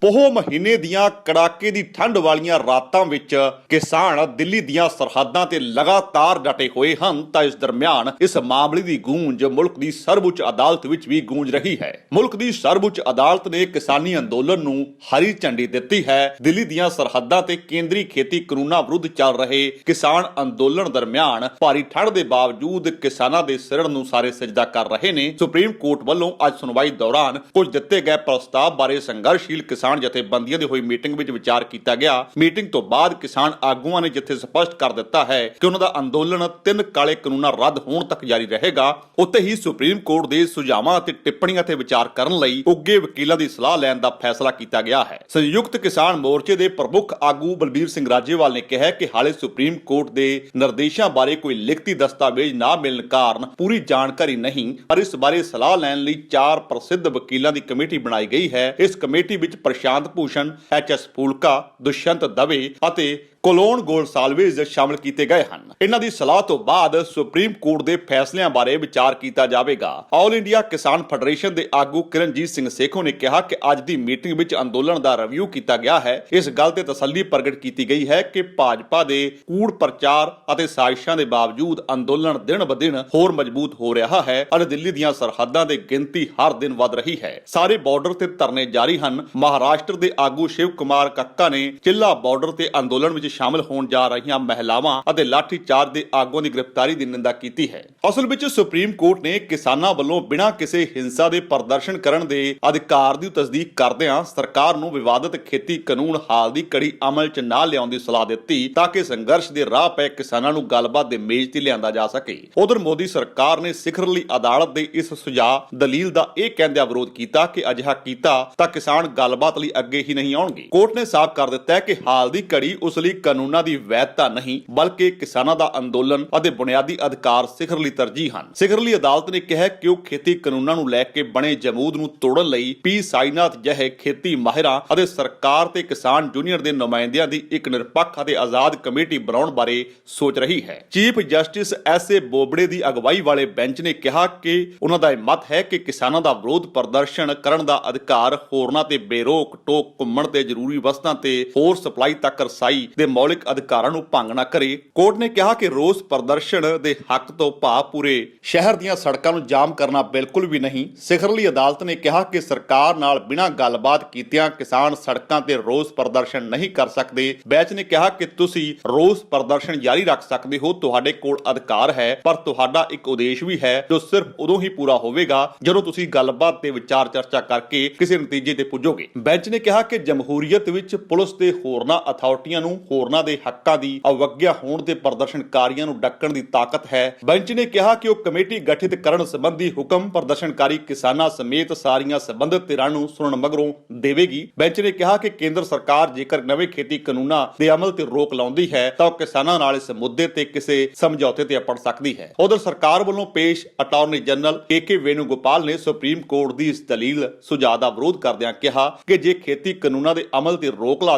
ਪੋਹ ਮਹੀਨੇ ਦੀਆਂ ਕੜਾਕੇ ਦੀ ਠੰਡ ਵਾਲੀਆਂ ਰਾਤਾਂ ਵਿੱਚ ਕਿਸਾਨ ਦਿੱਲੀ ਦੀਆਂ ਸਰਹੱਦਾਂ ਤੇ ਲਗਾਤਾਰ ਡਟੇ ਹੋਏ ਹਨ ਤਾਂ ਇਸ ਦਰਮਿਆਨ ਇਸ ਮਾਮਲੇ ਦੀ ਗੂੰਜ ਮੁਲਕ ਦੀ ਸਰਵਉੱਚ ਅਦਾਲਤ ਵਿੱਚ ਵੀ ਗੂੰਜ ਰਹੀ ਹੈ। ਮੁਲਕ ਦੀ ਸਰਵਉੱਚ ਅਦਾਲਤ ਨੇ ਕਿਸਾਨੀ ਅੰਦੋਲਨ ਨੂੰ ਹਰੀ ਝੰਡੀ ਦਿੱਤੀ ਹੈ। ਦਿੱਲੀ ਦੀਆਂ ਸਰਹੱਦਾਂ ਤੇ ਕੇਂਦਰੀ ਖੇਤੀ ਕਾਨੂੰਨਾਂ ਵਿਰੁੱਧ ਚੱਲ ਰਹੇ ਕਿਸਾਨ ਅੰਦੋਲਨ ਦਰਮਿਆਨ ਭਾਰੀ ਠੰਡ ਦੇ ਬਾਵਜੂਦ ਕਿਸਾਨਾਂ ਦੇ ਸਿਰੜ ਨੂੰ ਸਾਰੇ ਸਜਦਾ ਕਰ ਰਹੇ ਨੇ। ਸੁਪਰੀਮ ਕੋਰਟ ਵੱਲੋਂ ਅੱਜ ਸੁਣਵਾਈ ਦੌਰਾਨ ਕੁਝ ਦਿੱਤੇ ਗਏ ਪ੍ਰਸਤਾਵ ਬਾਰੇ ਸੰਘਰਸ਼ੀਲ ਕਿਸਾਨ ਜਥੇਬੰਦੀਆਂ ਦੀ ਹੋਈ ਮੀਟਿੰਗ ਵਿੱਚ ਵਿਚਾਰ ਕੀਤਾ ਗਿਆ। ਮੀਟਿੰਗ ਤੋਂ ਬਾਅਦ ਕਿਸਾਨ ਆਗੂਆਂ ਨੇ ਜਿੱਥੇ ਸਪਸ਼ਟ ਕਰ ਦਿੱਤਾ ਹੈ ਕਿ ਉਹਨਾਂ ਦਾ ਅੰਦੋਲਨ 3 ਕਾਲੇ ਕਾਨੂੰਨਾਂ ਰੱਦ ਹੋਣ ਤੱਕ ਜਾਰੀ ਰਹੇਗਾ, ਉੱਥੇ ਹੀ ਸੁਪਰੀਮ ਕੋਰਟ ਦੇ ਸੁਝਾਵਾਂ ਅਤੇ ਟਿੱਪਣੀਆਂ ਤੇ ਵਿਚਾਰ ਕਰਨ ਲਈ ਉੱਘੇ ਵਕੀਲਾਂ ਦੀ ਸਲਾਹ ਲੈਣ ਦਾ ਫੈਸਲਾ ਕੀਤਾ ਗਿਆ ਹੈ। ਸੰਯੁਕਤ ਕਿਸਾਨ ਮੋਰਚੇ ਦੇ ਪ੍ਰਮੁੱਖ ਆਗੂ ਬਲਬੀਰ ਸਿੰਘ ਰਾਜੇਵਾਲ ਨੇ ਕਿਹਾ ਕਿ ਹਾਲੇ ਸੁਪਰੀਮ ਕੋਰਟ ਦੇ ਨਿਰਦੇਸ਼ਾਂ ਬਾਰੇ ਕੋਈ ਲਿਖਤੀ ਦਸਤਾਵੇਜ਼ ਨਾ ਮਿਲਣ ਕਾਰਨ ਪੂਰੀ ਜਾਣਕਾਰੀ ਨਹੀਂ, ਪਰ ਇਸ ਬਾਰੇ ਸਲਾਹ ਲੈਣ ਲਈ 4 ਪ੍ਰਸਿੱਧ ਵਕੀਲਾਂ ਦੀ ਕਮੇਟੀ ਬਣਾਈ ਗਈ ਹੈ। ਇਸ ਕਮੇਟੀ ਵਿੱਚ ਪ੍ਰਸ਼ਾਂਤ ਭੂਸ਼ਣ, ਐਚ.ਐਸ. ਫੂਲਕਾ, ਦੁਸ਼ਯੰਤ ਦਵੇ ਅਤੇ ਕੋਲੋਨ ਗੋਲਸਾਲਵੇਜ਼ ਸ਼ਾਮਲ ਕੀਤੇ ਗਏ ਹਨ। ਇਹਨਾਂ ਦੀ ਸਲਾਹ ਤੋਂ ਬਾਅਦ ਸੁਪਰੀਮ ਕੋਰਟ ਦੇ ਫੈਸਲਿਆਂ ਬਾਰੇ ਵਿਚਾਰ ਕੀਤਾ ਜਾਵੇਗਾ। ਆਲ ਇੰਡੀਆ ਕਿਸਾਨ ਫੈਡਰੇਸ਼ਨ ਦੇ ਆਗੂ ਕਿਰਨਜੀਤ ਸਿੰਘ ਸੇਖੋਂ ਨੇ ਕਿਹਾ ਕਿ ਅੱਜ ਦੀ ਮੀਟਿੰਗ ਵਿੱਚ ਅੰਦੋਲਨ ਦਾ ਰਿਵਿਊ ਕੀਤਾ ਗਿਆ ਹੈ। ਇਸ ਗੱਲ ਤੇ ਤਸੱਲੀ ਪ੍ਰਗਟ ਕੀਤੀ ਗਈ ਹੈ ਕਿ ਭਾਜਪਾ ਦੇ ਕੂੜ ਪ੍ਰਚਾਰ ਅਤੇ ਸਾਜ਼ਿਸ਼ਾਂ ਦੇ ਬਾਵਜੂਦ ਅੰਦੋਲਨ ਦਿਨ-ਬ-ਦਿਨ ਹੋਰ ਮਜ਼ਬੂਤ ਹੋ ਰਿਹਾ ਹੈ ਅਤੇ ਦਿੱਲੀ ਦੀਆਂ ਸਰਹੱਦਾਂ ਦੀ ਗਿਣਤੀ ਹਰ ਦਿਨ ਵੱਧ ਰਹੀ ਹੈ। ਸਾਰੇ ਬਾਰਡਰ ਤੇ ਧਰਨੇ ਜਾਰੀ ਹਨ। ਮਹਾਰਾਸ਼ਟਰ ਦੇ ਆਗੂ ਸ਼ਿਵ ਕੁਮਾਰ ਕੱਕਾ ਨੇ ਚਿੱਲਾ ਬਾਰਡਰ ਤੇ ਅੰਦੋਲਨ ਵਿੱਚ ਸ਼ਾਮਲ ਹੋਣ ਜਾ ਰਹੀਆਂ ਮਹਿਲਾਵਾਂ ਅਤੇ ਲਾਠੀ ਚਾਰਜ ਦੇ ਆਗੂਆਂ ਦੀ ਗ੍ਰਿਫਤਾਰੀ ਦੀ ਨਿੰਦਾ ਕੀਤੀ ਹੈ। ਅਸਲ ਵਿੱਚ ਸੁਪਰੀਮ ਕੋਰਟ ਨੇ ਕਿਸਾਨਾਂ ਵੱਲੋਂ ਬਿਨਾਂ ਕਿਸੇ ਹਿੰਸਾ ਦੇ ਪ੍ਰਦਰਸ਼ਨ ਕਰਨ ਦੇ ਅਧਿਕਾਰ ਦੀ ਤਸਦੀਕ ਕਰਦਿਆਂ ਸਰਕਾਰ ਨੂੰ ਵਿਵਾਦਤ ਖੇਤੀ ਕਾਨੂੰਨ ਹਾਲ ਦੀ ਕੜੀ ਅਮਲ 'ਚ ਨਾ ਲਿਆਉਣ ਦੀ ਸਲਾਹ ਦਿੱਤੀ ਤਾਂ ਕਿ ਸੰਘਰਸ਼ ਦੇ ਰਾਹ ਪਏ ਕਿਸਾਨਾਂ ਨੂੰ ਗੱਲਬਾਤ ਦੇ ਮੇਜ਼ ਤੇ ਲਿਆਂਦਾ ਜਾ ਸਕੇ। ਉਧਰ ਮੋਦੀ ਸਰਕਾਰ ਨੇ ਸਿਖਰਲੀ ਅਦਾਲਤ ਦੇ ਇਸ ਸੁਝਾਅ ਦਲੀਲ ਦਾ ਇਹ ਕਹਿੰਦਿਆਂ ਵਿਰੋਧ ਕੀਤਾ ਕਿ ਅਜਿਹਾ ਕੀਤਾ ਤਾਂ ਕਿਸਾਨ ਗੱਲਬਾਤ ਲਈ ਅੱਗੇ ਹੀ ਨਹੀਂ ਆਉਣਗੇ। ਕੋਰਟ ਨੇ ਸਾਫ਼ ਕਰ ਦਿੱਤਾ ਹੈ ਕਿ ਹਾਲ ਦੀ ਕੜੀ ਉਸ ਲਈ ਕਾਨੂੰਨਾਂ ਦੀ ਵੈਧਤਾ ਨਹੀਂ ਬਲਕਿ ਕਿਸਾਨਾਂ ਦਾ ਅੰਦੋਲਨ ਅਤੇ ਬੁਨਿਆਦੀ ਅਧਿਕਾਰ ਸਿਖਰਲੀ ਤਰਜੀਹ ਹਨ। ਸਿਖਰਲੀ ਅਦਾਲਤ ਨੇ ਕਿਹਾ ਕਿ ਉਹ ਖੇਤੀ ਕਾਨੂੰਨਾਂ ਨੂੰ ਲੈ ਕੇ ਬਣੇ ਜਮੂਦ ਨੂੰ ਤੋੜਨ ਲਈ ਪੀ ਸਾਈਨਾਥ ਜਿਹੇ ਖੇਤੀ ਮਾਹਿਰਾਂ ਅਤੇ ਸਰਕਾਰ ਤੇ ਕਿਸਾਨ ਯੂਨੀਅਨ ਦੇ ਨੁਮਾਇੰਦਿਆਂ ਦੀ ਇੱਕ ਨਿਰਪੱਖ ਅਤੇ ਆਜ਼ਾਦ ਕਮੇਟੀ ਬਣਾਉਣ ਬਾਰੇ ਸੋਚ ਰਹੀ ਹੈ। Chief justice SA. ਬੋਬੜੇ ਦੀ ਅਗਵਾਈ ਵਾਲੇ ਬੈਂਚ ਨੇ ਕਿਹਾ ਕਿ ਉਹਨਾਂ ਦਾ ਇਹ ਮਤ ਹੈ ਕਿ ਕਿਸਾਨਾਂ ਦਾ ਵਿਰੋਧ ਪ੍ਰਦਰਸ਼ਨ ਕਰਨ ਦਾ ਅਧਿਕਾਰ ਹੋਰਨਾਂ ਤੇ ਬੇਰੋਕ ਟੋਕ ਘੁੰਮਣ ਤੇ ਜ਼ਰੂਰੀ ਵਸਤਾਂ ਤੇ ਹੋਰ ਸਪਲਾਈ ਤੱਕ ਰਸਾਈ ਦੇ ਮੌਲਿਕ ਅਧਿਕਾਰਾਂ ਨੂੰ ਭੰਗ ਨਾ ਕਰੇ। ਕੋਰਟ ਨੇ ਕਿਹਾ ਕਿ ਰੋਸ ਪ੍ਰਦਰਸ਼ਨ ਦੇ ਹੱਕ ਤੋਂ ਭਾਵ ਪੂਰੇ ਸ਼ਹਿਰ ਦੀਆਂ ਸੜਕਾਂ ਨੂੰ ਜਾਮ ਕਰਨਾ ਬਿਲਕੁਲ ਵੀ ਨਹੀਂ। ਸਿਖਰਲੀ ਅਦਾਲਤ ਨੇ ਕਿਹਾ ਕਿ ਸਰਕਾਰ ਨਾਲ ਬਿਨਾਂ ਗੱਲਬਾਤ ਕੀਤਿਆਂ ਕਿਸਾਨ ਸੜਕਾਂ ਤੇ ਰੋਸ ਪ੍ਰਦਰਸ਼ਨ ਨਹੀਂ ਕਰ ਸਕਦੇ। ਬੈਂਚ ਨੇ ਕਿਹਾ ਕਿ ਤੁਸੀਂ ਰੋਸ ਪ੍ਰਦਰਸ਼ਨ ਜਾਰੀ ਰੱਖ ਸਕਦੇ ਹੋ, ਤੁਹਾਡੇ ਕੋਲ ਅਧਿਕਾਰ ਹੈ, ਪਰ ਤੁਹਾਡਾ ਇੱਕ ਉਦੇਸ਼ ਵੀ ਹੈ ਜੋ ਸਿਰਫ ਉਦੋਂ ਹੀ ਪੂਰਾ ਹੋਵੇਗਾ ਜਦੋਂ ਤੁਸੀਂ ਗੱਲਬਾਤ ਤੇ ਵਿਚਾਰ ਚਰਚਾ ਕਰਕੇ ਕਿਸੇ ਨਤੀਜੇ ਤੇ ਪੁੱਜੋਗੇ। ਬੈਂਚ ਨੇ ਕਿਹਾ ਕਿ ਜਮਹੂਰੀਅਤ ਵਿੱਚ ਪੁਲਿਸ ਤੇ ਹੋਰਨਾਂ ਅਥਾਰਟੀਆਂ ਨੂੰ ਹੋਰਨਾਂ ਦੇ ਹੱਕਾਂ ਦੀ ਅਵਗਿਆ ਹੋਣ ਤੇ ਪ੍ਰਦਰਸ਼ਨਕਾਰੀਆਂ ਨੂੰ ਡੱਕਣ ਦੀ ਤਾਕਤ ਹੈ। ਬੈਂਚ ਨੇ ਕਿਹਾ ਕਿ ਉਹ ਕਮੇਟੀ ਗਠਿਤ ਕਰਨ ਸੰਬੰਧੀ ਹੁਕਮ ਪ੍ਰਦਰਸ਼ਨਕਾਰੀ ਕਿਸਾਨਾਂ ਸਮੇਤ ਸਾਰੀਆਂ ਸੰਬੰਧਿਤ ਧਿਰਾਂ ਨੂੰ ਸੁਣਨ ਮਗਰੋਂ ਦੇਵੇਗੀ। ਬੈਂਚ ਨੇ ਕਿਹਾ ਕਿ ਕੇਂਦਰ ਸਰਕਾਰ ਜੇਕਰ ਨਵੇਂ ਖੇਤੀ ਕਾਨੂੰਨਾਂ ਦੇ ਅਮਲ ਤੇ ਰੋਕ ਲਾਉਂਦੀ ਹੈ ਤਾਂ ਉਹ ਕਿਸਾਨਾਂ ਨਾਲ ਇਸ ਮੁੱਦੇ ਤੇ ਕਿਸੇ ਸਮਝੌਤੇ ਤੇ ਅਪੜ ਸਕਦੀ ਹੈ। ਉਧਰ ਸਰਕਾਰ ਵੱਲੋਂ ਪੇਸ਼ ਅਟਾਰਨੀ ਜਨਰਲ ਕੇ ਵੇਣੂਗੋਪਾਲ ਨੇ ਸੁਪਰੀਮ ਕੋਰਟ ਦੀ ਇਸ ਦਲੀਲ ਸੁਝਾਅ ਦਾ ਵਿਰੋਧ ਕਰਦਿਆਂ ਕਿਹਾ ਕਿ ਜੇ ਖੇਤੀ ਕਾਨੂੰਨਾਂ ਦੇ ਅਮਲ ਤੇ ਰੋਕ ਲਾ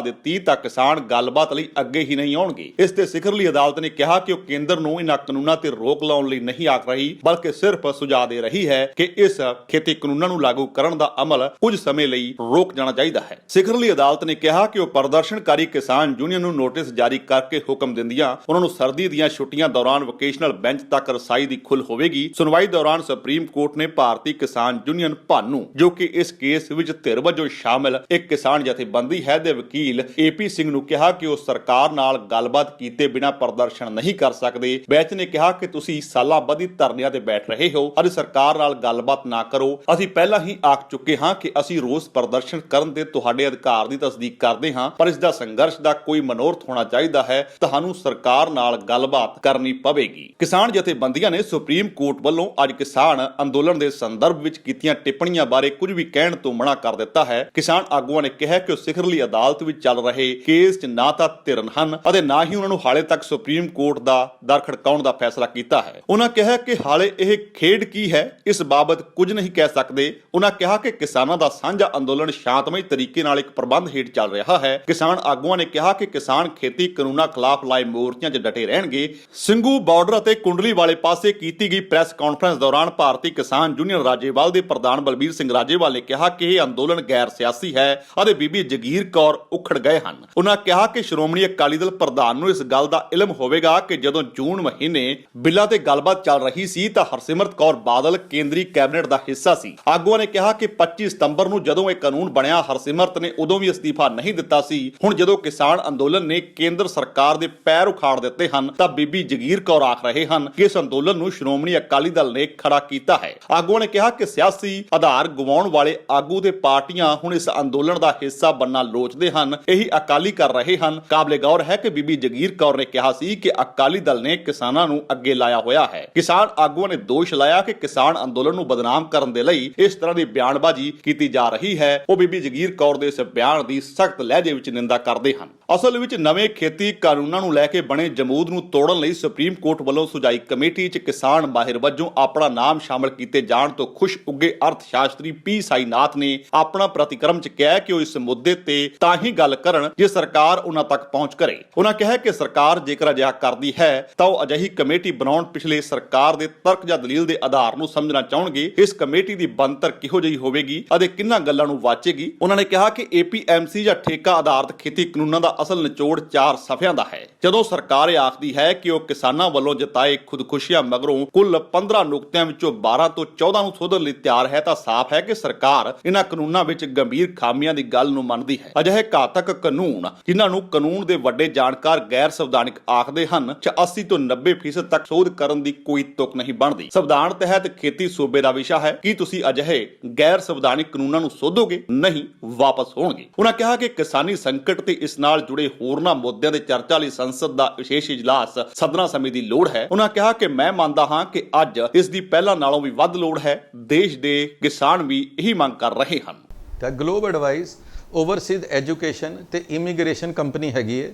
ਦਿੱਤੀ ਤਾਂ ਕਿਸਾਨ ਗੱਲਬਾਤ ਲਈ ਅੱਗੇ ਹੀ ਨਹੀਂ ਆਉਣਗੇ। ਇਸ ਤੇ ਸਿਖਰਲੀ ਅਦਾਲਤ ਨੇ ਕਿਹਾ ਕਿ ਉਹ ਕੇਂਦਰ ਨੂੰ ਇਹਨਾਂ ਕਾਨੂੰਨਾਂ ਤੇ ਰੋਕ ਲਾਉਣ ਲਈ ਨਹੀਂ ਆਖ ਰਹੀ ਬਲਕਿ ਸਿਰਫ ਸੁਝਾਅ ਦੇ ਰਹੀ ਹੈ ਕਿ ਇਸ ਖੇਤੀ ਕਾਨੂੰਨਾਂ ਨੂੰ ਲਾਗੂ ਕਰਨ ਦਾ ਅਮਲ ਕੁਝ ਸਮੇਂ ਲਈ ਰੋਕ ਜਾਣਾ ਚਾਹੀਦਾ ਹੈ। ਸਿਖਰਲੀ ਅਦਾਲਤ ਨੇ ਕਿਹਾ ਕਿ ਉਹ ਪ੍ਰਦਰਸ਼ਨਕਾਰੀ ਕਿਸਾਨ ਯੂਨੀਅਨ ਨੂੰ ਨੋਟਿਸ ਜਾਰੀ ਕਰਕੇ ਹੁਕਮ ਦਿੰਦੀਆਂ ਉਹਨਾਂ ਨੂੰ ਸਰਦੀ ਦੀਆਂ ਛੁੱਟੀਆਂ ਦੌਰਾਨ ਵੋਕੇਸ਼ਨਲ ਬੈਂਚ ਤੱਕ ਰਸਾਈ ਦੀ ਖੁੱਲ੍ਹ ਹੋਵੇਗੀ। ਸੁਣਵਾਈ ਦੌਰਾਨ ਸੁਪਰੀਮ ਕੋਰਟ ਨੇ ਭਾਰਤੀ ਕਿਸਾਨ ਯੂਨੀਅਨ ਭਾਨੂ ਜੋ ਕਿ ਇਸ ਕੇਸ ਵਿੱਚ ਧਿਰ ਵਜੋਂ ਸ਼ਾਮਿਲ ਇੱਕ ਕਿਸਾਨ ਜਥੇਬੰਦੀ ਹੈ ਦੇ ਵਕੀਲ ਏ.ਪੀ. ਸਿੰਘ ਨੂੰ ਕਿਹਾ ਕਿ ਉਹ ਸਰਕਾਰ ਨਾਲ ਗੱਲਬਾਤ ਕੀਤੇ ਬਿਨਾਂ ਪ੍ਰਦਰਸ਼ਨ ਨਹੀਂ ਕਰ ਸਕਦੇ। ਬੈਂਚ ਨੇ ਕਿਹਾ ਕਿ ਤੁਸੀਂ ਸਾਲਾਂ ਬੱਧੀ ਧਰਨਿਆਂ ਤੇ ਬੈਠ ਰਹੇ ਹੋ ਅਤੇ ਸਰਕਾਰ ਨਾਲ ਗੱਲਬਾਤ ਨਾ ਕਰੋ। ਅਸੀਂ ਪਹਿਲਾਂ ਹੀ ਆਖ ਚੁੱਕੇ ਹਾਂ ਕਿ ਅਸੀਂ ਰੋਸ ਪ੍ਰਦਰਸ਼ਨ ਕਰਨ ਦੇ ਤੁਹਾਡੇ ਅਧਿਕਾਰ ਦੀ ਤਸਦੀਕ ਕਰਦੇ ਹਾਂ, ਪਰ ਇਸ ਦਾ ਸੰਘਰਸ਼ ਦਾ ਕੋਈ ਮਨੋਰਥ ਹੋਣਾ ਚਾਹੀਦਾ ਹੈ। ਤੁਹਾਨੂੰ ਸਰਕਾਰ ਨਾਲ ਗੱਲਬਾਤ ਕਰਨੀ ਪਵੇਗੀ। ਕਿਸਾਨ ਜਥੇਬੰਦੀਆਂ ਨੇ ਸੁਪਰੀਮ ਕੋਰਟ ਵੱਲੋਂ ਅੱਜ ਕਿਸਾਨ ਅੰਦੋਲਨ ਦੇ ਸੰਦਰਭ ਵਿੱਚ ਕੀਤੀਆਂ ਟਿੱਪਣੀਆਂ ਬਾਰੇ ਕੁਝ ਵੀ ਕਹਿਣ ਤੋਂ ਮਨਾ ਕਰ ਦਿੱਤਾ ਹੈ। ਕਿਸਾਨ ਆਗੂਆਂ ਨੇ ਕਿਹਾ ਕਿ ਉਹ ਸਿਖਰਲੀ ਅਦਾਲਤ ਵਿੱਚ ਚੱਲ ਰਹੇ ਕੇਸ 'ਚ ਨਾ ਤਾਂ ਧਿਰ ਹਨ ਅਤੇ ਨਾ ਹੀ ਉਹਨਾਂ ਨੂੰ ਹਾਲੇ ਤੱਕ ਸੁਪਰੀਮ ਕੋਰਟ ਦਾ ਦਰ ਖੜਕਾਉਣ ਦਾ ਫੈਸਲਾ ਕੀਤਾ ਹੈ। ਉਹਨਾਂ ਕਿਹਾ ਕਿ ਹਾਲੇ ਇਹ ਖੇਡ ਕੀ ਹੈ, ਇਸ ਬਾਬਤ ਕੁਝ ਨਹੀਂ ਕਹਿ ਸਕਦੇ। ਉਹਨਾਂ ਕਿਹਾ ਕਿ ਕਿਸਾਨਾਂ ਦਾ ਸਾਂਝਾ ਅੰਦੋਲਨ ਸ਼ਾਂਤਮਈ ਤਰੀਕੇ ਨਾਲ ਇੱਕ ਪ੍ਰਬੰਧ ਹੇਠ ਚੱਲ ਰਿਹਾ ਹੈ। ਕਿਸਾਨ ਆਗੂਆਂ ਨੇ ਕਿਹਾ ਕਿ ਕਿਸਾਨ ਖੇਤੀ ਕਾਨੂੰਨਾਂ ਖਿਲਾਫ ਲਾਏ ਮੋਰਚਿਆਂ 'ਚ ਡਟੇ ਰਹਿਣਗੇ। ਸਿੰਘੂ ਬਾਰਡਰ ਅਤੇ ਕੁੰਡਲੀ ਵਾਲੇ ਪਾਸੇ ਕੀਤੀ ਗਈ ਪ੍ਰੈਸ ਕਾਨਫਰੰਸ ਦੌਰਾਨ ਭਾਰਤੀ ਕਿਸਾਨ ਯੂਨੀਅਨ ਰਾਜੇਵਾਲ ਦੇ ਪ੍ਰਧਾਨ ਬਲਬੀਰ ਸਿੰਘ ਰਾਜੇਵਾਲ ਨੇ ਕਿਹਾ ਕਿ ਇਹ ਅੰਦੋਲਨ ਗੈਰ ਸਿਆਸੀ ਹੈ ਅਤੇ ਬੀਬੀ ਜਗੀਰ ਕੌਰ ਉਖੜ ਗਏ ਹਨ। ਉਹਨਾਂ ਕਿਹਾ ਕਿ ਸ਼੍ਰੋਮਣੀ ਅਕਾਲੀ ਦਲ ਪ੍ਰਧਾਨ ਨੂੰ ਇਸ ਗੱਲ ਦਾ ਇਲਮ ਹੋਵੇਗਾ ਕਿ ਜਦੋਂ ਜੂਨ ਮਹੀਨੇ ਬਿੱਲਾਂ ਤੇ ਗੱਲਬਾਤ ਚੱਲ ਰਹੀ ਸੀ ਤਾਂ ਹਰਸਿਮਰਤ ਕੌਰ ਬਾਦਲ ਕੇਂਦਰੀ ਕੈਬਨਿਟ ਦਾ ਹਿੱਸਾ ਸੀ। ਆਗੂਆਂ ਨੇ ਕਿਹਾ ਕਿ 25 ਸਤੰਬਰ ਨੂੰ ਜਦੋਂ ਇਹ ਕਾਨੂੰਨ ਬਣਿਆ ਹਰਸਿਮਰਤ ਨੇ ਉਦੋਂ ਵੀ ਅਸਤੀਫਾ ਨਹੀਂ ਦਿੱਤਾ ਸੀ। ਹੁਣ ਜਦੋਂ ਕਿਸਾਨ ਅੰਦੋਲਨ ਨੇ ਕੇਂਦਰ ਸਰਕਾਰ ਦੇ ਪੈਰ ਉਖਾੜ ਦਿੱਤੇ ਹਨ ਤਾਂ ਬੀਬੀ ਜਗੀਰ ਕੌਰ ਆਖ ਰਹੇ ਹਨ ਕਿ ਇਸ ਅੰਦੋਲਨ ਨੂੰ ਸ਼੍ਰੋਮਣੀ ਅਕਾਲੀ ਦਲ ਨੇ ਖੜਾ ਕੀਤਾ ਹੈ। ਆਗੂਆਂ ਨੇ ਕਿਹਾ ਕਿ ਸਿਆਸੀ ਆਧਾਰ ਗਵਾਉਣ ਵਾਲੇ ਆਗੂ ਤੇ ਪਾਰਟੀਆਂ ਹੁਣ ਇਸ ਅੰਦੋਲਨ ਦਾ ਹਿੱਸਾ ਬਣਨਾ ਲੋਚਦੇ ਹਨ। ਇਹੀ ਅਕਾਲੀ ਕਰ ਰਹੇ ਹਨ। ਕਾਬਲੇ ਗੌਰ ਹੈ ਕਿ ਬੀਬੀ ਜਗੀਰ ਕੌਰ ਨੇ ਕਿਹਾ ਸੀ ਕਿ ਅਕਾਲੀ ਦਲ ਨੇ ਕਿਸਾਨਾਂ ਨੂੰ ਅੱਗੇ ਲਾਇਆ ਹੋਇਆ ਹੈ। ਕਿਸਾਨ ਆਗੂਆਂ ਨੇ ਦੋਸ਼ ਲਾਇਆ ਕਿ ਕਿਸਾਨ ਅੰਦੋਲਨ ਨੂੰ ਬਦਨਾਮ ਕਰਨ ਦੇ ਲਈ ਇਸ ਤਰ੍ਹਾਂ ਦੀ ਬਿਆਨਬਾਜ਼ੀ ਕੀਤੀ ਜਾ ਰਹੀ ਹੈ। ਉਹ ਬੀਬੀ ਜਗੀਰ ਕੌਰ ਦੇ ਇਸ ਬਿਆਨ ਦੀ ਸਖਤ ਲਹਿਜੇ ਵਿੱਚ ਨਿੰਦਾ ਕਰਦੇ ਹਨ। ਅਸਲ ਵਿੱਚ ਨਵੇਂ ਖੇਤੀ ਕਾਨੂੰਨਾਂ ਨੂੰ ਲੈ ਕੇ ਬਣੇ ਜਮੂਦ ਨੂੰ ਤੋੜਨ ਲਈ ਸੁਪਰੀਮ ਕੋਰਟ ਵੱਲੋਂ ਸੁਝਾਈ ਕਮੇਟੀ 'ਚ ਕਿਸਾਨ ਮਾਹਿਰ ਵਜੋਂ ਆਪਣਾ ਨਾਮ ਸ਼ਾਮਲ ਕੀਤੇ ਜਾਣ ਤੋਂ ਖੁਸ਼ ਉੱਗੇ ਅਰਥ ਸ਼ਾਸਤਰੀ ਪੀ ਸਾਈਨਾਥ ਨੇ ਆਪਣਾ ਪ੍ਰਤੀਕਰਮ 'ਚ ਕਿਹਾ ਕਿ ਉਹ ਇਸ ਮੁੱਦੇ ਤੇ ਤਾਂ ਹੀ ਗੱਲ ਕਰਨ ਜੇ ਸਰਕਾਰ ਉਹਨਾਂ ਤੱਕ ਪਹੁੰਚ ਕਰੇ। ਉਹਨਾਂ ਕਿਹਾ ਕਿ ਸਰਕਾਰ ਜੇਕਰ ਅਜਿਹਾ ਕਰਦੀ ਹੈ ਤਾਂ ਉਹ ਅਜਿਹੀ ਕਮੇਟੀ ਬਣਾਉਣ ਪਿਛਲੇ ਸਰਕਾਰ ਦੇ ਤਰਕ ਜਾਂ ਦਲੀਲ ਦੇ ਆਧਾਰ ਨੂੰ ਸਮਝਣਾ ਚਾਹਣਗੇ। ਇਸ ਕਮੇਟੀ ਦੀ ਬਣਤਰ ਕਿਹੋ ਜਿਹੀ ਹੋਵੇਗੀ ਅਤੇ ਕਿੰਨਾਂ ਗੱਲਾਂ ਨੂੰ ਵਾਚੇਗੀ। ਉਹਨਾਂ ਨੇ ਕਿਹਾ ਕਿ APMC ਜਾਂ ਠੇਕਾ ਆਧਾਰਿਤ ਖੇਤੀ ਕਾਨੂੰਨਾਂ ਦਾ ਅਸਲ ਨਿਚੋੜ 4 ਸਫ਼ਿਆਂ ਦਾ ਹੈ। ਜਦੋਂ ਸਰਕਾਰ ਇਹ ਆਖਦੀ ਹੈ ਕਿ ਉਹ ਕਿਸਾਨਾਂ ਵੱਲੋਂ ਜਤਾਏ ਖੁਦਕੁਸ਼ੀਆਂ ਮਗਰੋਂ ਕੁੱਲ 15 ਨੁਕਤਿਆਂ ਵਿੱਚੋਂ 12 ਤੋਂ 14 ਨੂੰ ਸੋਧਣ ਲਈ ਤਿਆਰ ਹੈ ਤਾਂ ਸਾਫ਼ ਹੈ ਕਿ ਸਰਕਾਰ ਇਹਨਾਂ ਕਾਨੂੰਨਾਂ ਵਿੱਚ ਗੰਭੀਰ ਖਾਮੀਆਂ ਦੀ ਗੱਲ ਨੂੰ ਮੰਨਦੀ ਹੈ। ਅਜਿਹੇ ਘਾਤਕ ਕਾਨੂੰਨ ਜਿਨ੍ਹਾਂ ਨੂੰ ਕਾਨੂੰਨ ਦੇ ਵੱਡੇ ਜਾਣਕਾਰ ਗੈਰ ਸੰਵਿਧਾਨਿਕ ਆਖਦੇ ਹਨ 80 ਤੋਂ 90% ਤੱਕ ਸੋਧ ਕਰਨ ਦੀ ਕੋਈ ਤੁਕ ਨਹੀਂ ਬਣਦੀ। ਸੰਵਿਧਾਨ ਤਹਿਤ ਖੇਤੀ ਸੂਬੇ ਦਾ ਵਿਸ਼ਾ ਹੈ। ਕੀ ਤੁਸੀਂ ਅਜਿਹੇ ਗੈਰ ਸੰਵਿਧਾਨਿਕ ਕਾਨੂੰਨਾਂ ਨੂੰ ਸੋਧੋਗੇ? ਨਹੀਂ, ਵਾਪਸ ਹੋਣਗੇ। ਉਹਨਾਂ ਕਿਹਾ ਕਿ ਕਿਸਾਨੀ ਸੰਕਟ ਤੇ ਇਸ ਨਾਲ ਜੁੜੇ ਹੋਰਨਾਂ ਮੁੱਦਿਆਂ ਦੇ ਚਰਚਾ ਲਈ ਸੰਸਦ ਦਾ ਵਿਸ਼ੇਸ਼ ਇਜਲਾਸ ਸੱਦਣਾ ਸਮੇਂ ਦੀ ਲੋੜ ਹੈ। ਉਹਨਾਂ ਕਿਹਾ ਕਿ ਮੈਂ ਮੰਨਦਾ ਹਾਂ ਕਿ ਅੱਜ ਇਸ ਦੀ ਪਹਿਲਾਂ ਨਾਲੋਂ ਵੀ ਵੱਧ ਲੋੜ ਹੈ। ਦੇਸ਼ ਦੇ ਕਿਸਾਨ ਵੀ ਇਹੀ ਮੰਗ ਕਰ ਰਹੇ ਹਨ। ਤਾਂ ਗਲੋਬ ਐਡਵਾਈਸ ਓਵਰਸੀਜ਼ ਐਜੂਕੇਸ਼ਨ ਤੇ ਇਮੀਗ੍ਰੇਸ਼ਨ ਕੰਪਨੀ ਹੈਗੀ ਹੈ।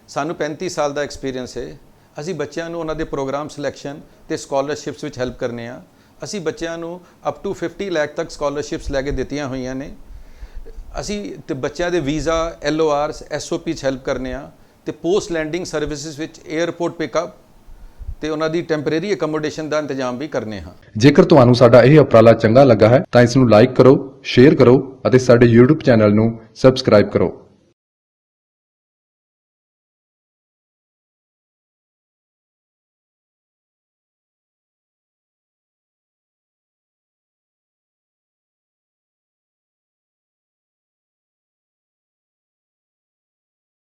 ਸਾਨੂੰ 35 ਸਾਲ ਦਾ ਐਕਸਪੀਰੀਅੰਸ ਹੈ। ਅਸੀਂ ਬੱਚਿਆਂ ਨੂੰ ਉਹਨਾਂ ਦੇ ਪ੍ਰੋਗਰਾਮ ਸਿਲੈਕਸ਼ਨ ਤੇ ਸਕਾਲਰਸ਼ਿਪਸ ਵਿੱਚ ਹੈਲਪ ਕਰਨੇ ਆ। ਅਸੀਂ ਬੱਚਿਆਂ ਨੂੰ ਅਪ ਟੂ 50 ਲੱਖ ਤੱਕ ਸਕਾਲਰਸ਼ਿਪਸ ਲੈ ਕੇ ਦਿੱਤੀਆਂ ਹੋਈਆਂ ਨੇ। ਅਸੀਂ ਤੇ ਬੱਚਿਆਂ ਦੇ ਵੀਜ਼ਾ LORs SOP 'ਚ ਹੈਲਪ ਕਰਨੇ ਆ ਤੇ ਪੋਸਟ ਲੈਂਡਿੰਗ ਸਰਵਿਸਿਜ਼ ਵਿੱਚ 에ਅਰਪੋਰਟ ਪਿਕਅਪ ਤੇ ਉਹਨਾਂ ਦੀ ਟੈਂਪਰੇਰੀ ਅਕਮੋਡੇਸ਼ਨ ਦਾ ਇੰਤਜ਼ਾਮ ਵੀ ਕਰਨੇ ਹਾਂ। ਜੇਕਰ ਤੁਹਾਨੂੰ ਸਾਡਾ ਇਹ ਉਪਰਾਲਾ ਚੰਗਾ ਲੱਗਾ ਹੈ ਤਾਂ ਇਸ ਨੂੰ ਲਾਈਕ ਕਰੋ, ਸ਼ੇਅਰ ਕਰੋ ਅਤੇ ਸਾਡੇ YouTube ਚੈਨਲ ਨੂੰ ਸਬਸਕ੍ਰਾਈਬ ਕਰੋ।